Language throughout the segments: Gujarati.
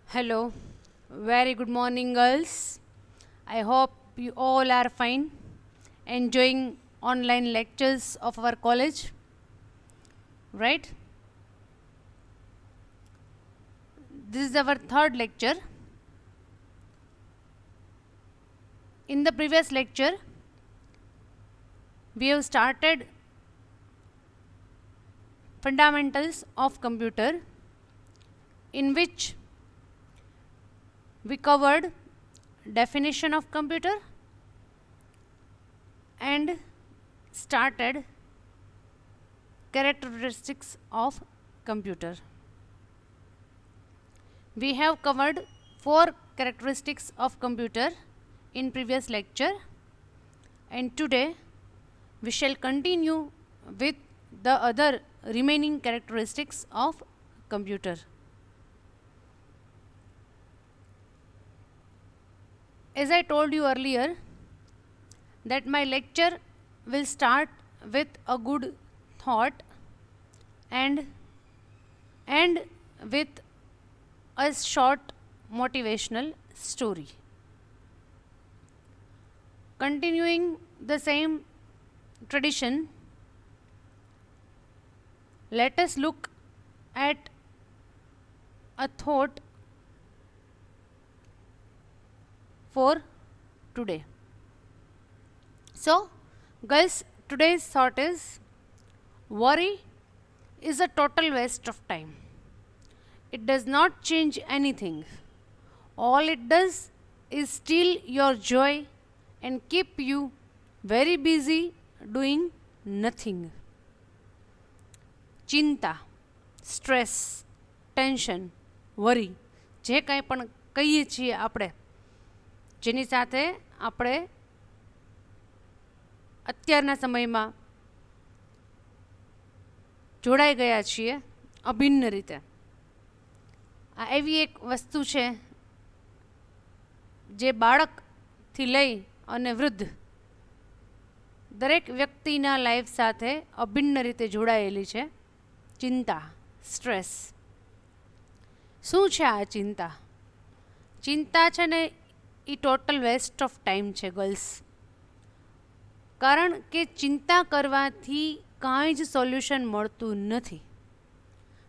Hello, very good morning, girls. I hope you all are fine, enjoying online lectures of our college, right? This is our third lecture. In the previous lecture, we have started fundamentals of computer, in which we covered definition of computer and started characteristics of computer. We have covered 4 characteristics of computer in previous lecture, and today we shall continue with the other remaining characteristics of computer. As I told you earlier, that my lecture will start with a good thought and end with a short motivational story. Continuing the same tradition, let us look at a thought for today. So, guys, today's thought is worry is a total waste of time. It does not change anything. All it does is steal your joy and keep you very busy doing nothing. ચિંતા, સ્ટ્રેસ, ટેન્શન, વરી, જે કાંઈ પણ કહીએ છીએ આપણે, જેની સાથે આપણે અત્યારના સમયમાં જોડાઈ ગયા છીએ અભિન્ન રીતે. આ એવી એક વસ્તુ છે જે બાળકથી લઈ અને વૃદ્ધ દરેક વ્યક્તિના લાઈફ સાથે અભિન્ન રીતે જોડાયેલી છે. ચિંતા, સ્ટ્રેસ. શું છે આ ચિંતા? ચિંતા છે ને એ ટોટલ વેસ્ટ ઓફ ટાઈમ છે ગર્લ્સ. કારણ કે ચિંતા કરવાથી કાંઈ જ સોલ્યુશન મળતું નથી.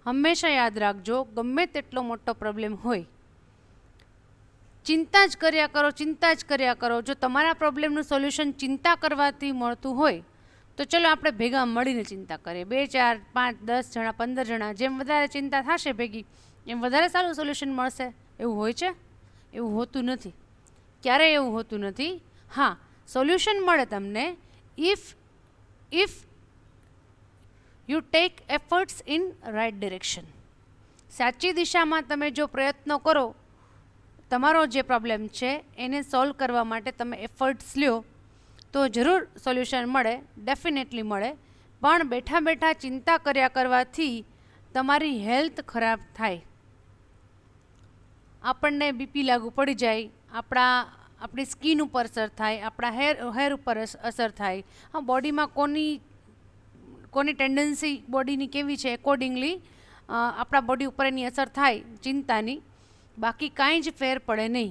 હંમેશા યાદ રાખજો, ગમે તેટલો મોટો પ્રોબ્લેમ હોય, ચિંતા જ કર્યા કરો, ચિંતા જ કર્યા કરો. જો તમારા પ્રોબ્લેમનું સોલ્યુશન ચિંતા કરવાથી મળતું હોય તો ચલો આપણે ભેગા મળીને ચિંતા કરીએ. 2, 4, 5, 10 જણા, 15 જણા, જેમ વધારે ચિંતા થશે ભેગી એમ વધારે સારું સોલ્યુશન મળશે. એવું હોય છે? એવું હોતું નથી. ક્યારેય એવું હોતું નથી. હા, સોલ્યુશન મળે તમને if you take efforts in right direction. સાચી દિશામાં તમે જો પ્રયત્નો કરો, તમારો જે પ્રોબ્લેમ છે એને સોલ્વ કરવા માટે તમે એફર્ટ્સ લ્યો તો જરૂર સોલ્યુશન મળે, ડેફિનેટલી મળે. પણ બેઠા બેઠા ચિંતા કર્યા કરવાથી તમારી હેલ્થ ખરાબ થાય. આપણને બીપી લાગુ પડી જાય, આપણી સ્કિન ઉપર અસર થાય, આપણા હેર ઉપર અસર થાય. હા, બોડીમાં કોની ટેન્ડન્સી બોડીની કેવી છે એકોર્ડિંગલી આપણા બોડી ઉપર એની અસર થાય ચિંતાની. બાકી કાંઈ જ ફેર પડે નહીં.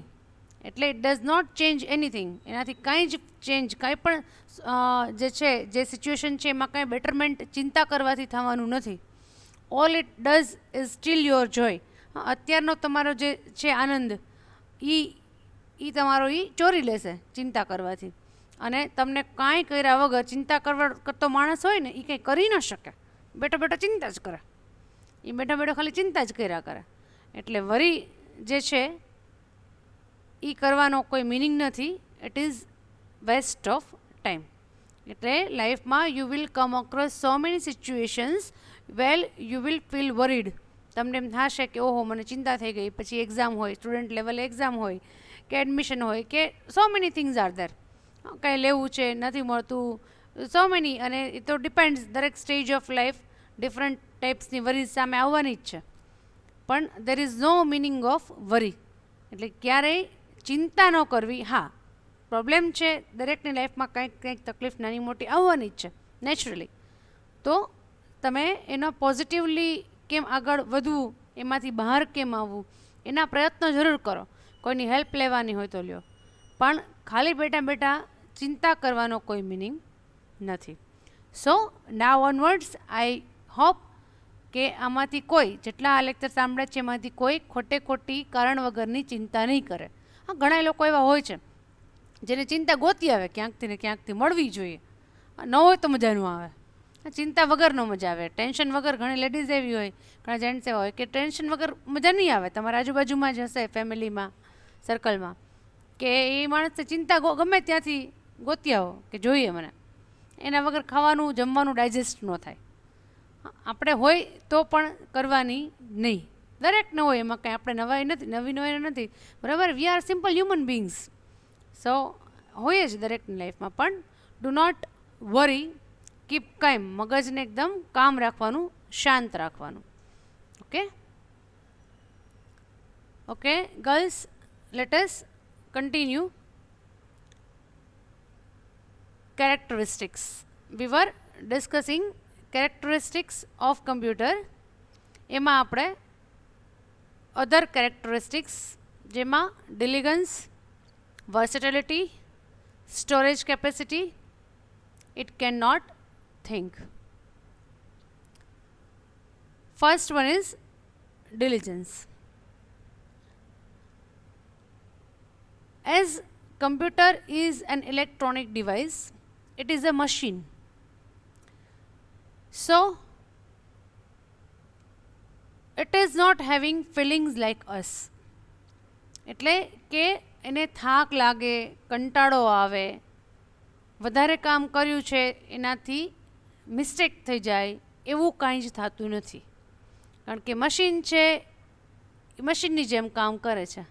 એટલે it does not change anything. એનાથી કાંઈ જ ચેન્જ, કાંઈ પણ જે છે, જે સિચ્યુએશન છે એમાં કાંઈ બેટરમેન્ટ ચિંતા કરવાથી થવાનું નથી. All it does is steal your joy. અત્યારનો તમારો જે છે આનંદ, એ તમારો ચોરી લેશે ચિંતા કરવાથી. અને તમને કાંઈ કર્યા વગર ચિંતા કરતો માણસ હોય ને, એ કંઈ કરી ન શકે. બેઠો બેઠો ચિંતા જ કરે. એ બેઠો બેઠો ખાલી ચિંતા જ કર્યા કરે. એટલે વરી જે છે એ કરવાનો કોઈ મિનિંગ નથી. It is waste of time. એટલે લાઈફમાં you will come across so many situations well you will feel worried. તમને એમ થશે કે ઓહો મને ચિંતા થઈ ગઈ. પછી એક્ઝામ હોય, સ્ટુડન્ટ લેવલે એક્ઝામ હોય કે એડમિશન હોય કે સો મેની થિંગ્સ આર ધેર. કાંઈ લેવું છે, નથી મળતું, સો મેની. અને એ તો ડિપેન્ડ્સ, દરેક સ્ટેજ ઓફ લાઈફ ડિફરન્ટ ટાઈપ્સની વરીઝ સામે આવવાની જ છે. પણ there is no meaning of worry. એટલે ક્યારેય ચિંતા ન કરવી. હા, પ્રોબ્લેમ છે, દરેકની લાઈફમાં કંઈક કંઈક તકલીફ નાની મોટી આવવાની જ છે નેચરલી. તો તમે એનો પોઝિટિવલી કેમ આગળ વધવું, એમાંથી બહાર કેમ આવવું, એના પ્રયત્નો જરૂર કરો, કોઈની હેલ્પ લેવાની હોય તો લ્યો, પણ ખાલી બેઠા બેઠા ચિંતા કરવાનો કોઈ મિનિંગ નથી. સો નાવ ઓનવર્ડ્સ આઈ હોપ કે આમાંથી કોઈ જેટલા આ લેક્ચર સાંભળે છે એમાંથી કોઈ ખોટે ખોટી કારણ વગરની ચિંતા નહીં કરે. હા, ઘણા લોકો એવા હોય છે જેને ચિંતા ગોતી આવે ક્યાંકથી ને ક્યાંકથી મળવી જોઈએ, ન હોય તો મજા ન આવે. ચિંતા વગરનો મજા આવે, ટેન્શન વગર. ઘણી લેડીઝ એવી હોય, ઘણા જેન્ટ્સ એવા હોય કે ટેન્શન વગર મજા નહીં આવે. તમારા આજુબાજુમાં જ હશે, ફેમિલીમાં, સર્કલમાં, કે એ માણસને ચિંતા ગમે ત્યાંથી ગોતી આવો કે જોઈએ મને, એના વગર ખાવાનું જમવાનું ડાયજેસ્ટ ન થાય. આપણે હોય તો પણ કરવાની નહીં, દરેકને હોય, એમાં કંઈ આપણે નવી નથી, બરાબર. We are simple human beings. So હોય જ દરેકની લાઈફમાં, પણ ડુ નોટ વરી, કીપ કામ, મગજને એકદમ કામ રાખવાનું, શાંત રાખવાનું. Okay okay girls, let us continue. Characteristics. We were discussing characteristics of computer. એમાં આપણે other characteristics જેમાં diligence, versatility, storage capacity, it cannot think. First one is diligence. As computer is an electronic device, it is a machine. So it is not having feelings like us. એટલે કે એને થાક લાગે, કંટાળો આવે, વધારે કામ કર્યું છે એનાથી મિસ્ટેક થઈ જાય, એવું કાંઈ જ થતું નથી. કારણ કે મશીન છે, મશીનની જેમ કામ કરે છે.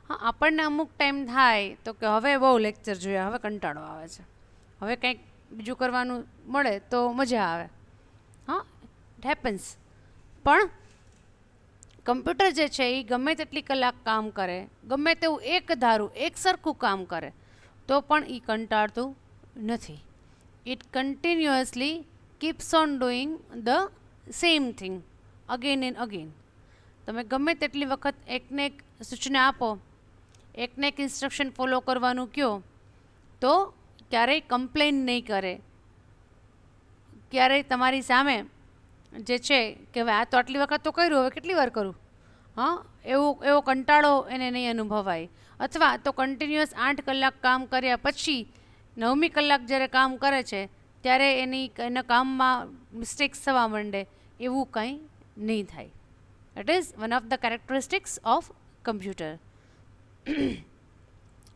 હા, આપણને અમુક ટાઈમ થાય તો કે હવે બહુ લેક્ચર જોયા, હવે કંટાળો આવે છે, હવે કંઈક બીજું કરવાનું મળે તો મજા આવે. હા, ઇટ હેપન્સ. પણ કમ્પ્યુટર જે છે એ ગમે તેટલી કલાક કામ કરે, ગમે તેવું એક ધારું એક સરખું કામ કરે તો પણ એ કંટાળતું નથી. It continuously keeps on doing the same thing again and again. તમે ગમે તેટલી વખત એકને એક સૂચના આપો, એકને એક ઇન્સ્ટ્રક્શન ફોલો કરવાનું કહો તો ક્યારેય કમ્પ્લેન નહીં કરે, ક્યારેય તમારી સામે જે છે કે હવે આ તો આટલી વખત તો કર્યું, હવે કેટલી વાર કરું, હા, એવો કંટાળો એને નહીં અનુભવાય. અથવા તો કન્ટિન્યુઅસ 8 કલાક કામ કર્યા પછી 9મી કલાક જ્યારે કામ કરે છે ત્યારે એના કામમાં મિસ્ટેક્સ થવા માંડે, એવું કંઈ નહીં થાય. It is one of the characteristics of computer.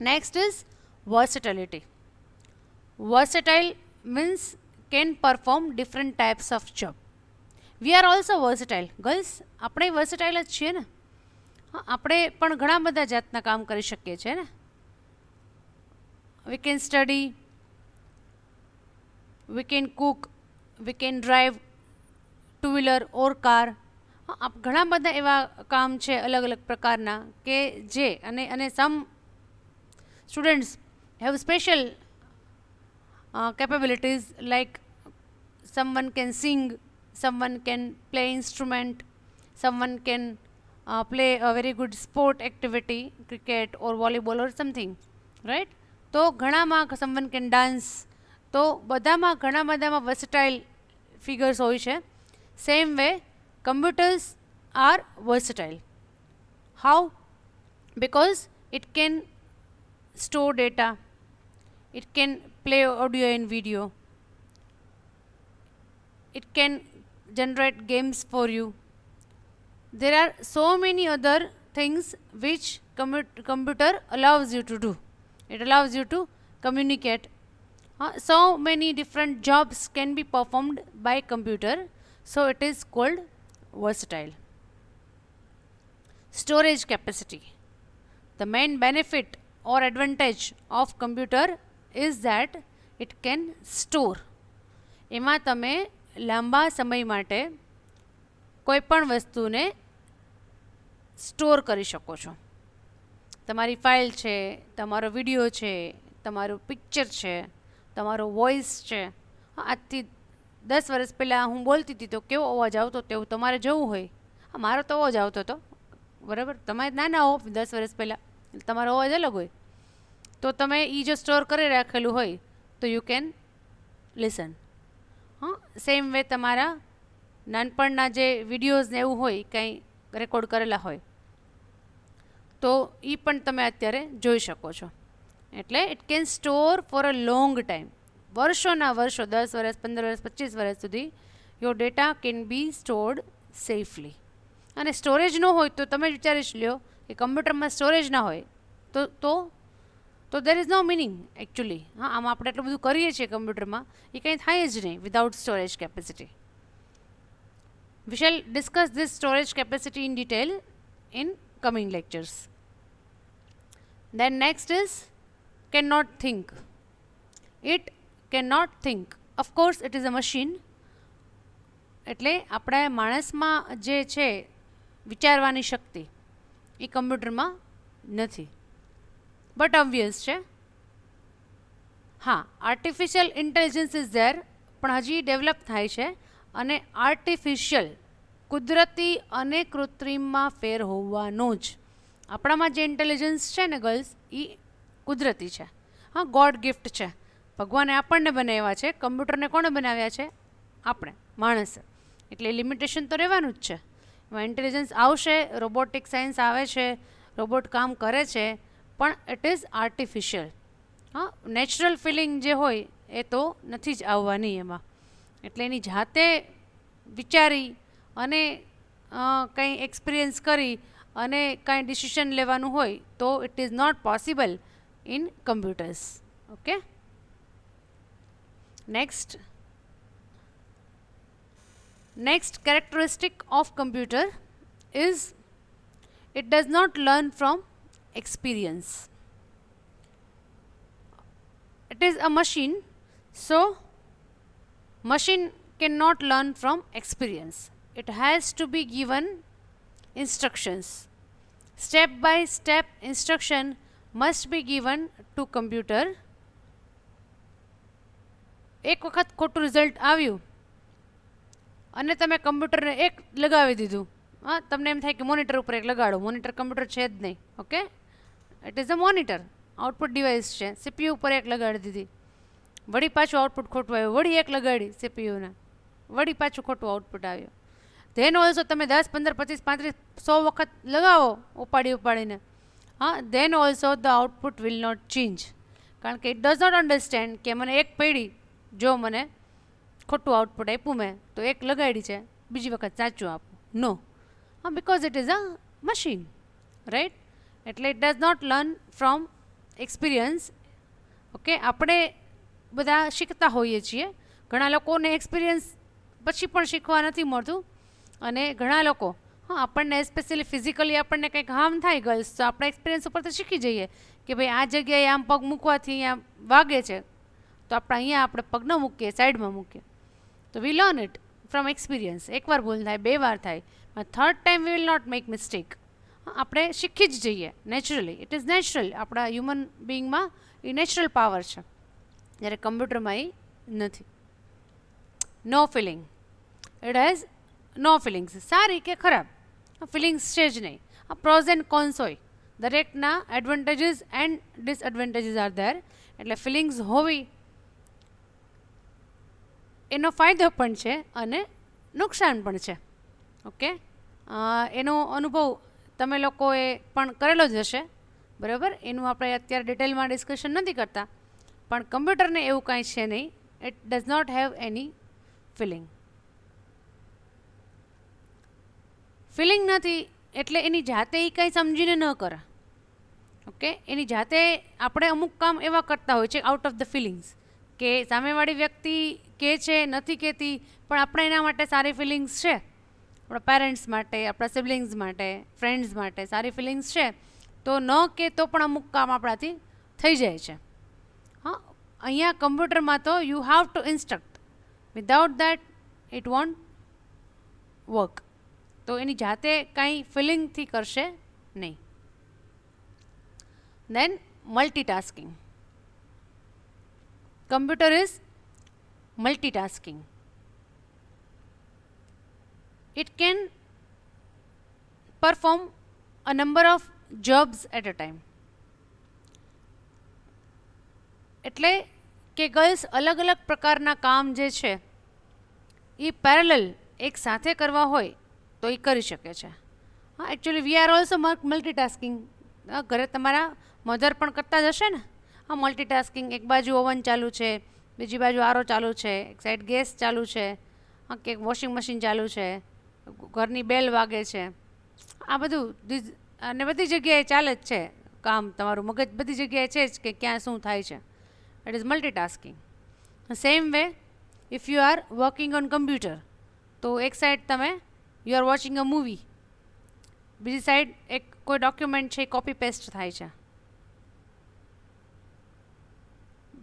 Next is versatility. Versatile means can perform different types of job. We are also versatile. Girls, આપણે versatile જ છીએ ને. હા, આપણે પણ ઘણા બધા જાતના કામ કરી શકીએ છીએ ને. We can study, we can cook, we can drive two-wheeler or car. હા, ઘણા બધા એવા કામ છે અલગ અલગ પ્રકારના કે જે અને સમ students have special capabilities like someone can sing, someone can play instrument, someone can play a very good sport activity, cricket or volleyball or something, right? તો ઘણામાં someone can dance. તો બધામાં ઘણા બધામાં versatile figures હોય છે. Same way computers are versatile. How? Because it can store data, it can play audio and video, it can generate games for you. There are so many other things which computer allows you to do. It allows you to communicate. So many different jobs can be performed by computer, so it is called versatile. Storage capacity. The main benefit or advantage of computer is that it can store. એમાં તમે લાંબા સમય માટે કોઈ પણ વસ્તુને સ્ટોર કરી શકો છો. તમારી ફાઇલ છે, તમારો વિડીયો છે, તમારું પિક્ચર છે, તમારો વોઇસ છે. આજથી 10 વર્ષ પહેલાં હું બોલતી હતી તો કેવો અવાજ આવતો તેવું તમારે જોવું હોય, મારો તો અવાજ આવતો હતો, બરાબર. તમે નાના હો 10 વર્ષ પહેલાં, તમારો અવાજ અલગ હોય, તો તમે એ જો સ્ટોર કરી રાખેલું હોય તો યુ કેન લિસન. હા, સેમ વે તમારા નાનપણના જે વિડીયોઝ ને એવું હોય કંઈ રેકોર્ડ કરેલા હોય તો એ પણ તમે અત્યારે જોઈ શકો છો. એટલે it can store for a long time, વર્ષોના વર્ષો, 10 વર્ષ, 15 વર્ષ, 25 વર્ષ સુધી your data can be stored safely. અને સ્ટોરેજ ન હોય તો તમે વિચારી લ્યો કે કમ્પ્યુટરમાં સ્ટોરેજ ના હોય તો there is no meaning actually. હા, આમાં આપણે એટલું બધું કરીએ છીએ કમ્પ્યુટરમાં, એ કંઈ થાય જ નહીં without storage capacity. We shall discuss this storage capacity in detail in coming lectures. Then next is cannot think. It cannot think. Of course it is a machine. એટલે આપણા માણસમાં જે છે વિચારવાની શક્તિ એ કમ્પ્યુટરમાં નથી. બટ ઓબ્વિયસ છે. હા, આર્ટિફિશિયલ ઇન્ટેલિજન્સ ઇઝ ધેર, પણ હજી ડેવલપ થાય છે. અને આર્ટિફિશિયલ, કુદરતી અને કૃત્રિમમાં ફેર હોવાનો જ. આપણામાં જે ઇન્ટેલિજન્સ છે ને ગર્લ્સ, એ કુદરતી છે. હા, ગોડ ગિફ્ટ છે. ભગવાને આપણને બનાવ્યા છે. કમ્પ્યુટરને કોણે બનાવ્યા છે? આપણે, માણસે. એટલે લિમિટેશન તો રહેવાનું જ છે. એમાં ઇન્ટેલિજન્સ આવશે, રોબોટિક સાયન્સ આવે છે, રોબોટ કામ કરે છે, પણ ઇટ ઇઝ આર્ટિફિશિયલ. હા, નેચરલ ફિલિંગ જે હોય એ તો નથી જ આવવાની એમાં. એટલે એની જાતે વિચારી અને કંઈ એક્સપિરિયન્સ કરી અને કાંઈ ડિસિશન લેવાનું હોય તો it is not possible in computers. Okay, next characteristic of computer is it does not learn from experience. It is a machine, so machine cannot learn from experience. It has to be given instructions. Step by step instruction must be given to computer. એક વખત ખોટું રિઝલ્ટ આવ્યું અને તમે કમ્પ્યુટરને એક લગાવી દીધું. હા, તમને એમ થાય કે મોનિટર ઉપર એક લગાડો. મોનિટર કમ્પ્યુટર છે જ નહીં. Okay, it is a monitor, output device છે. સીપીયુ ઉપર એક લગાડી દીધી, વળી પાછું આઉટપુટ ખોટું આવ્યું, વળી એક લગાડી સીપીયુને, વળી પાછું ખોટું આઉટપુટ આવ્યું. ધેન ઓલ્સો તમે 10, 15, 25, 35, 100 વખત લગાવો ઉપાડીને, હા, then also the output will not change. કારણ કે ઇટ ડઝ નોટ અન્ડરસ્ટેન્ડ કે મને એક પડી, જો મને ખોટું આઉટપુટ આપ્યું મેં તો એક લગાડી છે, બીજી વખત સાચું આપું. નો. હા, because it is a machine, right. એટલે it does not learn from experience. Okay, આપણે બધા શીખતા હોઈએ છીએ. ઘણા લોકોને એક્સપિરિયન્સ પછી પણ શીખવા નથી મળતું. અને ઘણા લોકો, હા, આપણને સ્પેશિયલી ફિઝિકલી આપણને કંઈક હાર્મ થાય ગર્લ્સ, તો આપણે એક્સપિરિયન્સ ઉપરથી શીખી જઈએ કે ભાઈ આ જગ્યાએ આમ પગ મૂકવાથી અહીંયા વાગે છે, તો આપણે પગ ન મૂકીએ, સાઈડમાં મૂકીએ. તો we learn it from experience. એકવાર ભૂલ થાય, 2 વાર થાય, third time we will not make mistake. આપણે શીખી જ જઈએ નેચરલી. It is natural. આપણા હ્યુમન બિંગમાં એ નેચરલ પાવર છે, જ્યારે કમ્પ્યુટરમાં એ નથી. No feeling. It has no feelings. સારી કે ખરાબ, ફિલિંગ્સ છે જ નહીં. પ્રોઝ એન્ડ કોન્સ હોય, દરેકના advantages and disadvantages are there. એટલે ફિલિંગ્સ હોવી એનો ફાયદો પણ છે અને નુકસાન પણ છે. ઓકે, એનો અનુભવ તમે લોકોએ પણ કરેલો જ હશે, બરાબર. એનું આપણે અત્યારે ડિટેલમાં ડિસ્કશન નથી કરતા, પણ કમ્પ્યુટરને એવું કાંઈ છે નહીં. It does not have any feeling. Feeling નથી એટલે એની જાતે એ કંઈ સમજીને ન કરે. ઓકે, એની જાતે આપણે અમુક કામ એવા કરતા હોય છે આઉટ ઓફ ધ ફિલિંગ્સ, કે સામેવાળી વ્યક્તિ કહે છે, નથી કહેતી, પણ આપણે એના માટે સારી ફિલિંગ્સ છે, આપણા પેરેન્ટ્સ માટે, આપણા સિબલિંગ્સ માટે, ફ્રેન્ડ્સ માટે સારી ફિલિંગ્સ છે, તો ન કે તો પણ અમુક કામ આપણાથી થઈ જાય છે. હા, અહીંયા કમ્પ્યુટરમાં તો you have to instruct. Without that it want work. તો એની જાતે કાંઈ ફિલિંગથી કરશે નહીં. દેન multitasking. Computer is multitasking. It can perform a number of jobs at a time. એટલે કે ગર્લ્સ અલગ અલગ પ્રકારના કામ જે છે એ પેરેલલ એક સાથે કરવા હોય તો એ કરી શકે છે. હા, actually we are also multitasking. ઘરે તમારા મધર પણ કરતા જ હશે ને. હા, મલ્ટીટાસ્કિંગ, એક બાજુ ઓવન ચાલુ છે, બીજી બાજુ આરો ચાલુ છે, એક સાઈડ ગેસ ચાલુ છે, હા, કે વોશિંગ મશીન ચાલુ છે, ઘરની બેલ વાગે છે. આ બધું અને બધી જગ્યાએ ચાલે જ છે કામ. તમારું મગજ બધી જગ્યાએ છે જ કે ક્યાં શું થાય છે. It is multitasking. Same way if you are working on computer, તો એક સાઈડ તમે you are watching a movie, બીજી સાઈડ એક કોઈ ડોક્યુમેન્ટ છે એ કોપી પેસ્ટ થાય છે,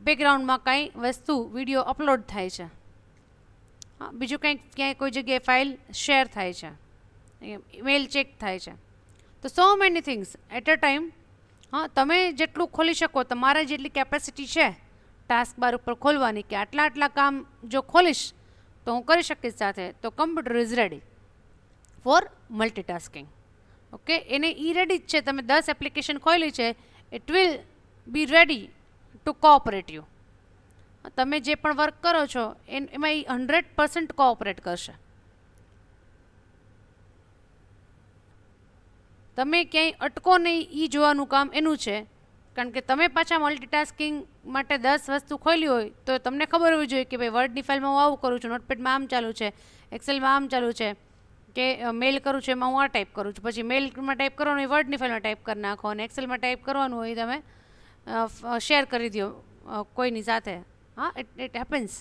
બેકગ્રાઉન્ડમાં કાંઈ વસ્તુ વિડીયો અપલોડ થાય છે, હા, બીજું કંઈક ક્યાંય કોઈ જગ્યાએ ફાઇલ શેર થાય છે, ઈમેલ ચેક થાય છે. તો so many things at a time. હા, તમે જેટલું ખોલી શકો, તમારા જેટલી કેપેસિટી છે ટાસ્ક બાર ઉપર ખોલવાની કે આટલા કામ જો ખોલીશ તો હું કરી શકીશ સાથે, તો computer is ready for multitasking. Okay, એને રેડી જ છે. તમે 10 એપ્લિકેશન ખોલી છે, it will be ready to cooperate you. તમે જે પણ વર્ક કરો છો એમાં એ 100% કોઓપરેટ કરશે. તમે ક્યાંય અટકો નહીં એ જોવાનું કામ એનું છે. કારણ કે તમે પાછા મલ્ટીટાસ્કિંગ માટે 10 વસ્તુ ખોલી હોય તો તમને ખબર હોવી જોઈએ કે ભાઈ વર્ડની ફાઇલમાં હું આવું કરું છું, નોટપેડમાં આમ ચાલુ છે, એક્સેલમાં આમ ચાલુ છે, કે મેલ કરું છું એમાં હું આ ટાઈપ કરું છું. પછી મેલમાં ટાઈપ કરવાનું હોય વર્ડની ફાઇલમાં ટાઈપ કરી નાખો, અને એક્સેલમાં ટાઈપ કરવાનું હોય તમે શેર કરી દો કોઈની સાથે. હા, ઇટ હેપન્સ.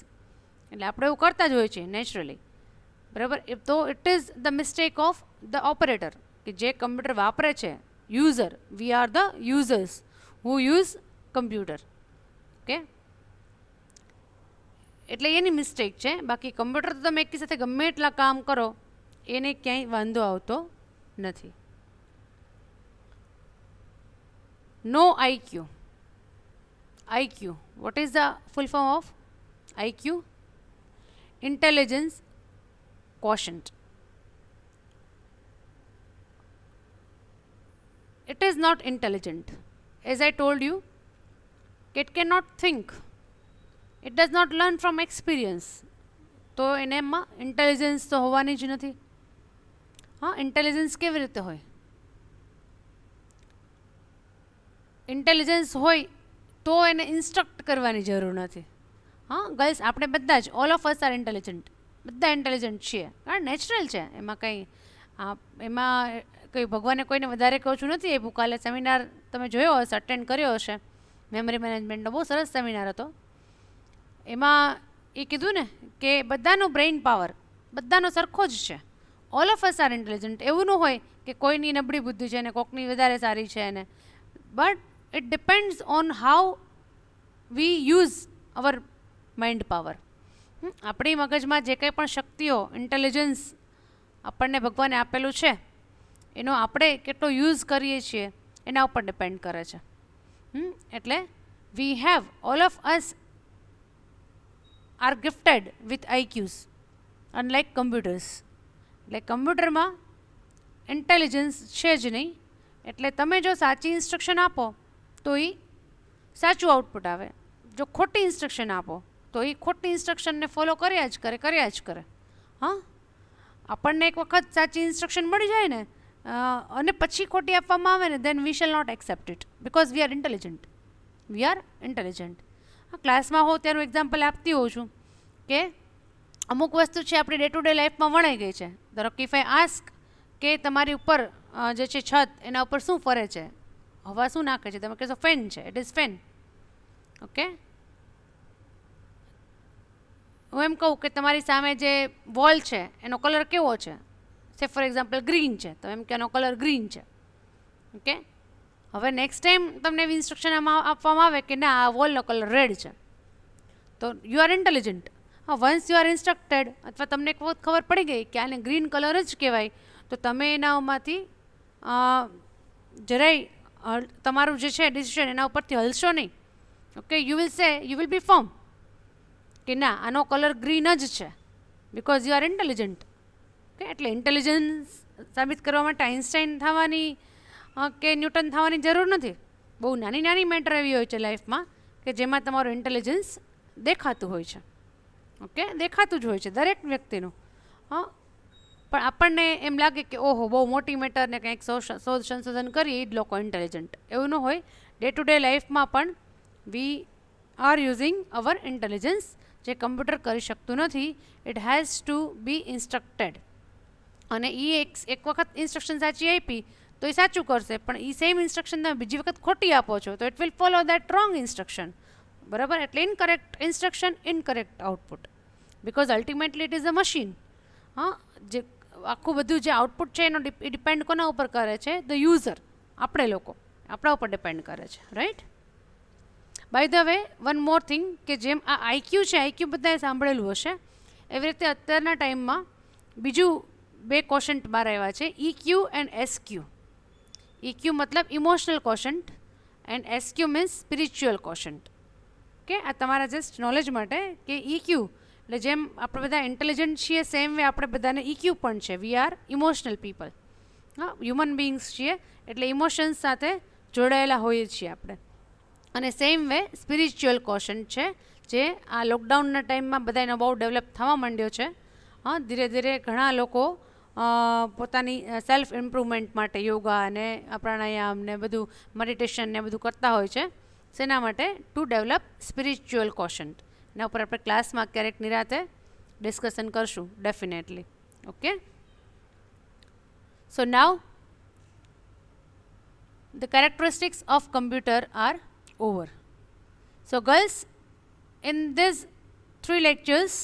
એટલે આપણે એવું કરતા જ હોય છે નેચરલી, બરાબર. તો it is the mistake of the operator, કે જે કમ્પ્યુટર વાપરે છે, user. We are the users who use computer. Okay, એટલે એની મિસ્ટેક છે. બાકી કમ્પ્યુટર તો તમે એકી સાથે ગમે એટલા કામ કરો એને ક્યાંય વાંધો આવતો નથી. No IQ. IQ, what is the full form of IQ? Intelligence quotient. It is not intelligent. As I told you, it cannot think. It does not learn from experience. તો એનામાં ઇન્ટેલિજન્સ તો હોવાની જ નથી. હા, ઇન્ટેલિજન્સ કેવી રીતે હોય? ઇન્ટેલિજન્સ હોય તો એને ઇન્સ્ટ્રક્ટ કરવાની જરૂર નથી. હા, ગર્લ્સ આપણે બધા જ, all of us are intelligent. બધા ઇન્ટેલિજન્ટ છીએ, કારણ નેચરલ છે. એમાં કંઈ ભગવાને કોઈને વધારે કહું નથી આપ્યું. કાલે સેમિનાર તમે જોયો હશે, અટેન્ડ કર્યો હશે, મેમરી મેનેજમેન્ટનો બહુ સરસ સેમિનાર હતો. એમાં એ કીધું ને કે બધાનો બ્રેઇન પાવર બધાનો સરખો જ છે. All of us are intelligent. એવું ન હોય કે કોઈની નબળી બુદ્ધિ છે અને કોકની વધારે સારી છે એને. But it depends on how we use hour mind power. આપણી મગજમાં જે કંઈ પણ શક્તિઓ, ઇન્ટેલિજન્સ આપણને ભગવાને આપેલું છે એનો આપણે કેટલો યુઝ કરીએ છીએ એના ઉપર ડિપેન્ડ કરે છે. એટલે we have, all of us are gifted with IQs unlike computers. એટલે કમ્પ્યુટરમાં ઇન્ટેલિજન્સ છે જ નહીં. એટલે તમે જો સાચી ઇન્સ્ટ્રક્શન આપો તો એ સાચું આઉટપુટ આવે. જો ખોટી ઇન્સ્ટ્રક્શન આપો તો એ ખોટી ઇન્સ્ટ્રક્શનને ફોલો કર્યા જ કરે. હા, આપણને એક વખત સાચી ઇન્સ્ટ્રક્શન મળી જાય ને અને પછી ખોટી આપવામાં આવે ને, then we shall not accept it, because we are intelligent. હા, ક્લાસમાં હોઉં ત્યાંનું એક્ઝામ્પલ આપતી હોઉં છું કે અમુક વસ્તુ છે આપણી ડે ટુ ડે લાઈફમાં વણાઈ ગઈ છે. ધારો કે ઇફ આઈ આસ્ક કે તમારી ઉપર જે છે છત, એના ઉપર શું ફરે છે, હવા શું નાખે છે, તમે કહેશો ફેન છે, ઇટ ઇઝ ફેન. ઓકે, હું એમ કહું કે તમારી સામે જે વોલ છે એનો કલર કેવો છે, સે ફોર એક્ઝામ્પલ ગ્રીન છે, તો એમ કે એનો કલર ગ્રીન છે. ઓકે, હવે નેક્સ્ટ ટાઈમ તમને એવી ઇન્સ્ટ્રક્શન આપવામાં આવે કે ના, આ વોલનો કલર રેડ છે, તો યુ આર ઇન્ટેલિજન્ટ. હા, વન્સ યુ આર ઇન્સ્ટ્રક્ટેડ, અથવા તમને એક વખત ખબર પડી ગઈ કે આને ગ્રીન કલર જ કહેવાય, તો તમે એનામાંથી જરાય તમારું જે છે ડિસિઝન એના ઉપરથી હલશો નહીં. Okay, you will be firm કે ના, આનો કલર ગ્રીન જ છે, because you are intelligent. Okay, એટલે ઇન્ટેલિજન્સ સાબિત કરવા માટે આઇન્સ્ટાઈન થવાની કે ન્યૂટન થવાની જરૂર નથી. બહુ નાની નાની મેટર એવી હોય છે લાઈફમાં કે જેમાં તમારું ઇન્ટેલિજન્સ દેખાતું હોય છે. ઓકે, દેખાતું જ હોય છે દરેક વ્યક્તિનું. હા, પણ આપણને એમ લાગે કે ઓહો બહુ મોટી મેટર ને કંઈક શોધ સંશોધન કરીએ એ જ લોકો ઇન્ટેલિજન્ટ. એવું ન હોય. ડે ટુ ડે લાઈફમાં પણ we are using our intelligence, જે કમ્પ્યુટર કરી શકતું નથી. It has to be instructed. અને એ એક વખત ઇન્સ્ટ્રક્શન સાચી આપી તો એ સાચું કરશે, પણ એ સેમ ઇન્સ્ટ્રક્શન તમે બીજી વખત ખોટી આપો છો તો it will follow that wrong instruction. બરાબર? એટલે incorrect instruction, incorrect output. Because ultimately it is a machine. હા, જે આખું બધું જે આઉટપુટ છે એનો ડિપેન્ડ કોના ઉપર કરે છે? ધ યુઝર, આપણે લોકો, આપણા ઉપર ડિપેન્ડ કરે છે. Right? By the way, one more thing, કે જેમ આ આઈક્યુ છે, આઈક્યુ બધાએ સાંભળેલું હશે, એવી રીતે અત્યારના ટાઈમમાં બીજું 2 ક્વોશન્ટ બહાર આવ્યા છે, EQ એન્ડ SQ. EQ મતલબ emotional quotient and SQ means spiritual quotient. કે આ તમારા જસ્ટ નોલેજ માટે કે EQ એટલે જેમ આપણે બધા ઇન્ટેલિજન્ટ છીએ સેમ વે આપણે બધાને EQ પણ છે. We are emotional people. હા, હ્યુમન બિંગ્સ છીએ એટલે ઇમોશન્સ સાથે જોડાયેલા હોઈએ છીએ આપણે. અને સેમ વે સ્પિરિચ્યુઅલ ક્વોશન્ટ છે, જે આ લોકડાઉનના ટાઈમમાં બધાનો બહુ ડેવલપ થવા માંડ્યો છે. હા, ધીરે ધીરે ઘણા લોકો પોતાની સેલ્ફ ઇમ્પ્રુવમેન્ટ માટે યોગા અને પ્રાણાયામ ને બધું, મેડિટેશન ને બધું કરતા હોય છે. શેના માટે? To develop spiritual quotient. એના ઉપર આપણે ક્લાસમાં ક્યારેક નિરાતે ડિસ્કશન કરશું definitely. Okay, so now the characteristics of computer are over. So girls, in these 3 lectures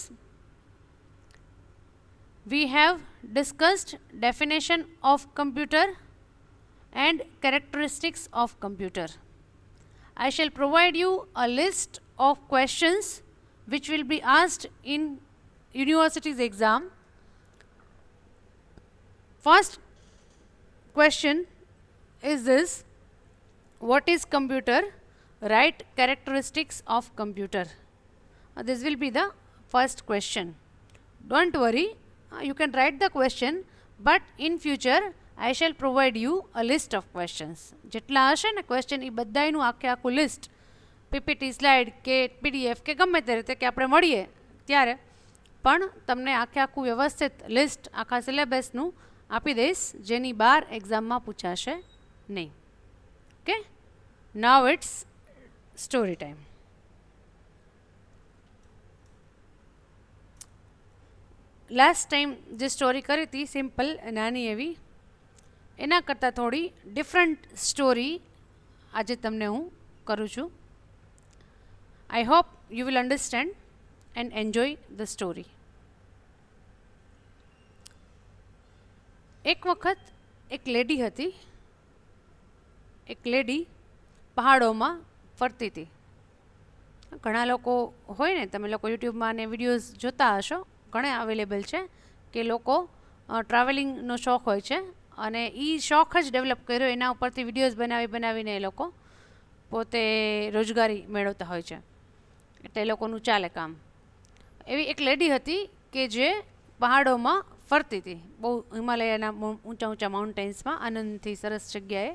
we have discussed definition of computer and characteristics of computer. I shall provide you a list of questions which will be asked in university's exam. First question is this: what is computer? Write characteristics of computer. This will be the first question. Don't worry, you can write the question, but in future I shall provide you a list of questions. જેટલા હશે ને ક્વેશ્ચન એ બધાયનું આખું લિસ્ટ પીપીટી સ્લાઇડ કે PDF કે ગમે તે રીતે કે આપણે મળીએ ત્યારે પણ તમને આખું વ્યવસ્થિત લિસ્ટ આખા સિલેબસનું આપી દઈશ, જેની બહાર એક્ઝામમાં પૂછાશે નહીં. Okay, now it's story time. Last time જે સ્ટોરી કરી હતી સિમ્પલ નાની એવી, એના કરતાં થોડી ડિફરન્ટ સ્ટોરી આજે તમને હું કરું છું. I hope you will understand and enjoy the story. એક વખત એક લેડી હતી. એક લેડી પહાડોમાં ફરતી હતી. ઘણા લોકો હોય ને, તમે લોકો યુટ્યુબમાં ને વિડીયોઝ જોતા હશો, ઘણા અવેલેબલ છે કે લોકો ટ્રાવેલિંગનો શોખ હોય છે અને એ શોખ જ ડેવલપ કર્યો, એના ઉપરથી વિડીયોઝ બનાવીને એ લોકો પોતે રોજગારી મેળવતા હોય છે. એટલે એ લોકોનું ચાલે કામ. એવી એક લેડી હતી કે જે પહાડોમાં ફરતી હતી, બહુ હિમાલયના ઊંચા ઊંચા માઉન્ટેન્સમાં આનંદથી સરસ જગ્યાએ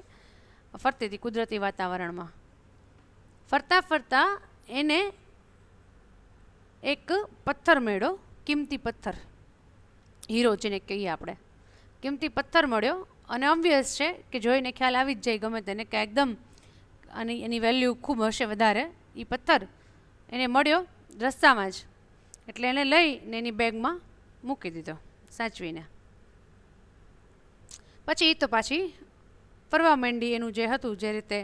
ફરતી હતી કુદરતી વાતાવરણમાં. ફરતા ફરતા એને એક પથ્થર મળ્યો, કિંમતી પથ્થર, હીરો જેને કહીએ આપણે. કિંમતી પથ્થર મળ્યો અને ઓબ્વિયસ છે કે જોઈને ખ્યાલ આવી જ જાય ગમે તેને કે એકદમ અને એની વેલ્યુ ખૂબ હશે વધારે. એ પથ્થર એને મળ્યો રસ્તામાં જ, એટલે એને લઈને એની બેગમાં મૂકી દીધો સાચવીને. પછી એ તો પાછી ફરવા માંડી, એનું જે હતું જે રીતે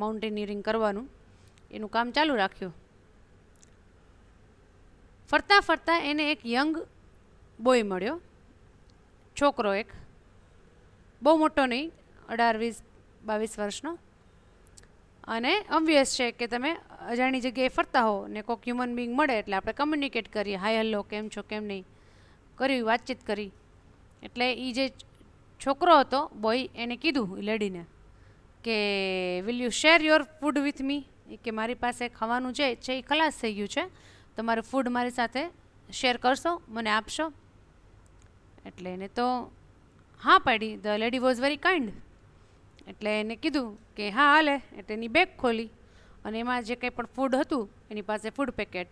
માઉન્ટેનિયરિંગ કરવાનું એનું કામ ચાલુ રાખ્યું. ફરતા ફરતા એને એક યંગ બોય મળ્યો, છોકરો એક, બહુ મોટો નહીં, 18-20-22 વર્ષનો. અને ઓબ્વિયસ છે કે તમે અજાણી જગ્યાએ ફરતા હો ને કોઈક હ્યુમન બિંગ મળે એટલે આપણે કમ્યુનિકેટ કરીએ, હાય હેલો, કેમ છો, કેમ નહીં, કર્યું, વાતચીત કરી. એટલે એ જે છોકરો હતો બોય, એને કીધું એ લેડીને કે will you share your food with me, કે મારી પાસે ખાવાનું જે છે એ ખલાસ થઈ ગયું છે, તમારું ફૂડ મારી સાથે શેર કરશો, મને આપશો? એટલે એને તો હા પાડી. The lady was very kind એટલે એને કીધું કે હા હાલે. એટલે એની બેગ ખોલી અને એમાં જે કંઈ પણ ફૂડ હતું એની પાસે food packet,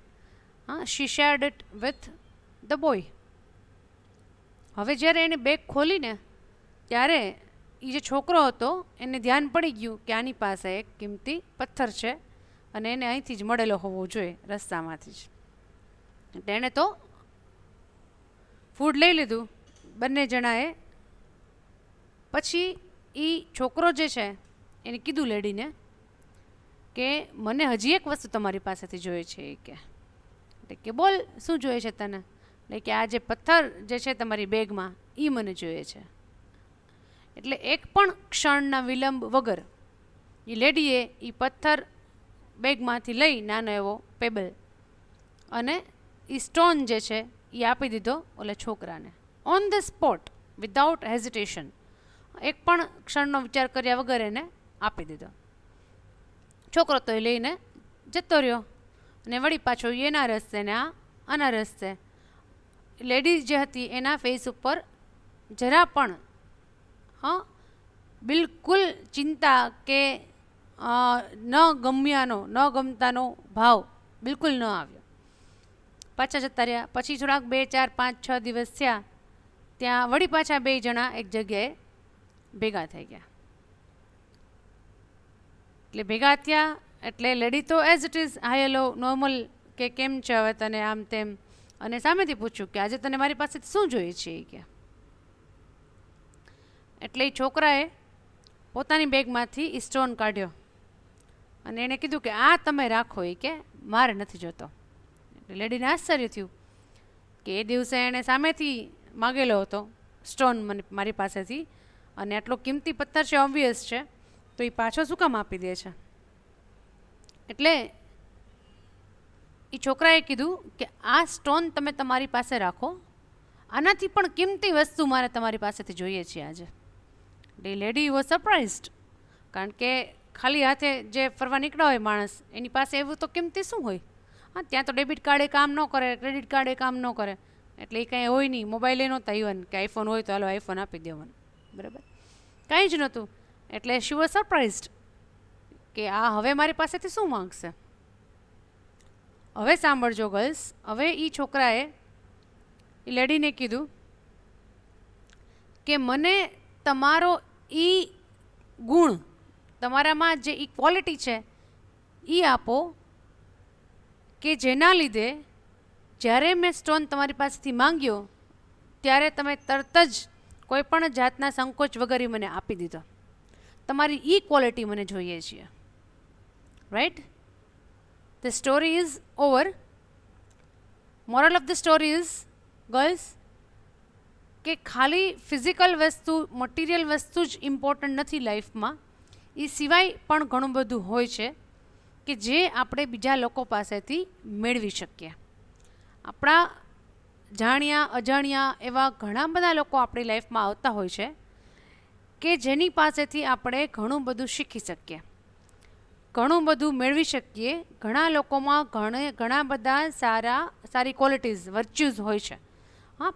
she shared it with the boy. હવે જ્યારે એને બેગ ખોલીને ત્યારે એ જે છોકરો હતો એને ધ્યાન પડી ગયું કે આની પાસે એક કિંમતી પથ્થર છે અને એને અહીંથી જ મળેલો હોવો જોઈએ, રસ્તામાંથી જ. એટલે એણે તો ફૂડ લઈ લીધું બંને જણાએ. પછી એ છોકરો જે છે એને કીધું લેડીને કે મને હજી એક વસ્તુ તમારી પાસેથી જોઈએ છે. એ કે એટલે કે બોલ શું જોઈએ છે તને? એટલે કે આ જે પથ્થર જે છે તમારી બેગમાં એ મને જોઈએ છે. એટલે એક પણ ક્ષણના વિલંબ વગર એ લેડીએ એ પથ્થર બેગમાંથી લઈ નાનો એવો પેબલ અને એ સ્ટોન જે છે એ આપી દીધો ઓલે છોકરાને on the spot without hesitation. એક પણ ક્ષણનો વિચાર કર્યા વગર એને આપી દીધો. છોકરો તો એ લઈને જતો રહ્યો અને વળી પાછો એના રસ્તે ને આના રસ્તે. લેડી જે હતી એના ફેસ ઉપર જરા પણ બિલકુલ ચિંતા કે ન ગમતાનો ભાવ બિલકુલ ન આવ્યો. પાછા જતા રહ્યા. પછી થોડાક 2, 4, 5, 6 દિવસ થયા. ત્યાં વળી પાછા 2 જણા એક જગ્યાએ ભેગા થઈ ગયા. એટલે ભેગા થયા એટલે લેડી તો as it is hi hello normal કે કેમ છે હવે તને આમ તેમ, અને સામેથી પૂછ્યું કે આજે તને મારી પાસેથી શું જોઈએ છે એ કે. એટલે એ છોકરાએ પોતાની બેગમાંથી એ સ્ટોન કાઢ્યો અને એણે કીધું કે આ તમે રાખો એ કે મારે નથી જોતો. એટલે લેડીને આશ્ચર્ય થયું કે એ દિવસે એણે સામેથી માગેલો હતો સ્ટોન મારી પાસેથી અને આટલો કિંમતી પથ્થર છે, ઓબ્વિયસ છે, તો એ પાછો શું કામ આપી દે છે? એટલે એ છોકરાએ કીધું કે આ સ્ટોન તમે તમારી પાસે રાખો, આનાથી પણ કિંમતી વસ્તુ મારે તમારી પાસેથી જોઈએ છે આજે. એટલે લેડી વોઝ સરપ્રાઇઝડ, કારણ કે ખાલી હાથે જે ફરવા નીકળ્યા હોય માણસ એની પાસે એવું તો કિંમતી શું હોય? ત્યાં તો ડેબિટ કાર્ડ એ કામ ન કરે, ક્રેડિટ કાર્ડ એ કામ ન કરે, એટલે એ કાંઈ હોય નહીં. મોબાઈલ એ નહોતા ઇવન કે આઈફોન હોય તો હાલો આઈફોન આપી દેવાનું, બરાબર? કાંઈ જ નહોતું. એટલે શી વોઝ સરપ્રાઇઝડ કે આ હવે મારી પાસેથી શું માંગશે. હવે સાંભળજો ગર્લ્સ, હવે એ છોકરાએ એ લેડીને કીધું કે મને તમારો એ ગુણ, તમારામાં જે એ ક્વોલિટી છે એ આપો કે જેના લીધે જ્યારે મેં સ્ટોન તમારી પાસેથી માંગ્યો ત્યારે તમે તરત જ કોઈ પણ જાતના સંકોચ વગર મને આપી દીધો. તમારી એ ક્વોલિટી મને જોઈએ છીએ. Right? The story is over. Moral of the story is girls કે ખાલી ફિઝિકલ વસ્તુ, મટીરિયલ વસ્તુ જ ઇમ્પોર્ટન્ટ નથી લાઈફમાં. એ સિવાય પણ ઘણું બધું હોય છે કે જે આપણે બીજા લોકો પાસેથી મેળવી શકીએ. આપણા જાણ્યા અજાણ્યા એવા ઘણા બધા લોકો આપણી લાઈફમાં આવતા હોય છે કે જેની પાસેથી આપણે ઘણું બધું શીખી શકીએ, ઘણું બધું મેળવી શકીએ. ઘણા લોકોમાં ઘણા બધા સારી ક્વોલિટીઝ, વર્ચ્યુઝ હોય છે.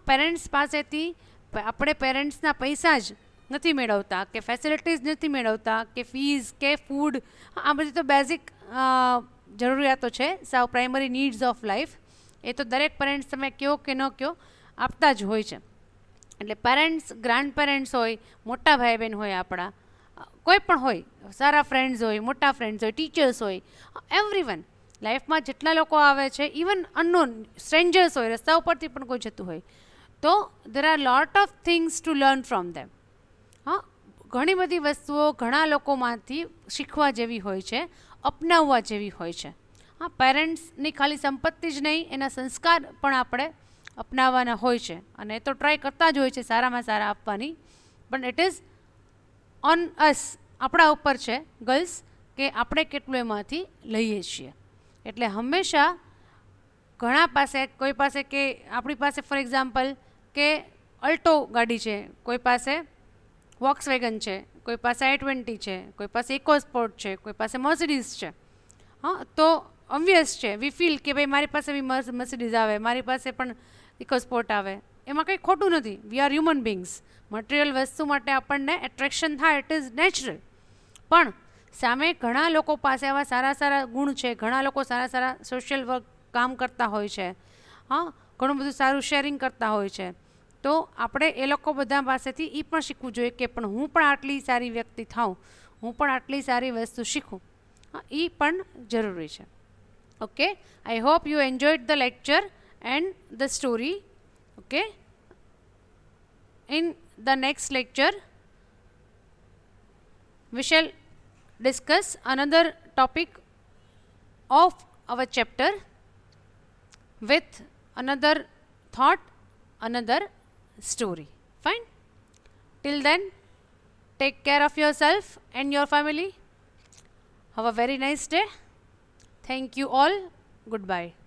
પેરેન્ટ્સ પાસેથી આપણે પેરેન્ટ્સના પૈસા જ નથી મેળવતા કે ફેસિલિટીઝ નથી મેળવતા કે ફીઝ કે ફૂડ, આ બધી તો બેઝિક જરૂરિયાતો છે, સાવ પ્રાઇમરી નીડ્સ ઓફ લાઈફ. એ તો દરેક પેરેન્ટ્સ તમે કહો કે ન કહો આપતા જ હોય છે. એટલે પેરેન્ટ્સ, ગ્રાન્ડ પેરેન્ટ્સ હોય, મોટા ભાઈ બહેન હોય, આપણા કોઈ પણ હોય, સારા ફ્રેન્ડ્સ હોય, મોટા ફ્રેન્ડ્સ હોય, ટીચર્સ હોય, એવરીવન લાઈફમાં જેટલા લોકો આવે છે, ઇવન અનનોન સ્ટ્રેન્જર્સ હોય, રસ્તા ઉપરથી પણ કોઈ જતું હોય, તો there are lot of things to learn from them. ઘણી બધી વસ્તુઓ ઘણા લોકોમાંથી શીખવા જેવી હોય છે, અપનાવવા જેવી હોય છે. પેરેન્ટ્સની ખાલી સંપત્તિ જ નહીં, એના સંસ્કાર પણ આપણે અપનાવવાના હોય છે અને એ તો ટ્રાય કરતા જ હોય છે સારામાં સારા આપવાની. પણ ઇટ ઇઝ ઓન અસ, આપણા ઉપર છે ગર્લ્સ કે આપણે કેટલું એમાંથી લઈએ છીએ. એટલે હંમેશા ઘણા પાસે, કોઈ પાસે કે આપણી પાસે ફોર એક્ઝામ્પલ કે અલ્ટો ગાડી છે, કોઈ પાસે વોક્સવેગન છે, કોઈ પાસે i20 છે, કોઈ પાસે ઇકોસ્પોર્ટ છે, કોઈ પાસે મર્સિડીઝ છે. તો ઓબ્વિયસ છે વી ફીલ કે ભાઈ મારી પાસે બી મર્સિડીઝ આવે, મારી પાસે પણ ઇકોસ્પોર્ટ આવે, એમાં કંઈ ખોટું નથી. We are human beings. Material વસ્તુ માટે આપણને એટ્રેક્શન થાય, ઇટ ઇઝ નેચરલ. પણ સામે ઘણા લોકો પાસે આવા સારા સારા ગુણ છે, ઘણા લોકો સારા સારા સોશિયલ વર્ક કામ કરતા હોય છે, હા, ઘણું બધું સારું શેરિંગ કરતા હોય છે. તો આપણે એ લોકો બધા પાસેથી એ પણ શીખવું જોઈએ કે પણ હું પણ આટલી સારી વ્યક્તિ થાઉં, હું પણ આટલી સારી વસ્તુ શીખું, હા, એ પણ જરૂરી છે. Okay, I hope you enjoyed the lecture and the story. Okay, in the next lecture we shall discuss another topic of our chapter with another thought, another story. Fine. Till then, take care of yourself and your family. Have a very nice day. Thank you all. Goodbye.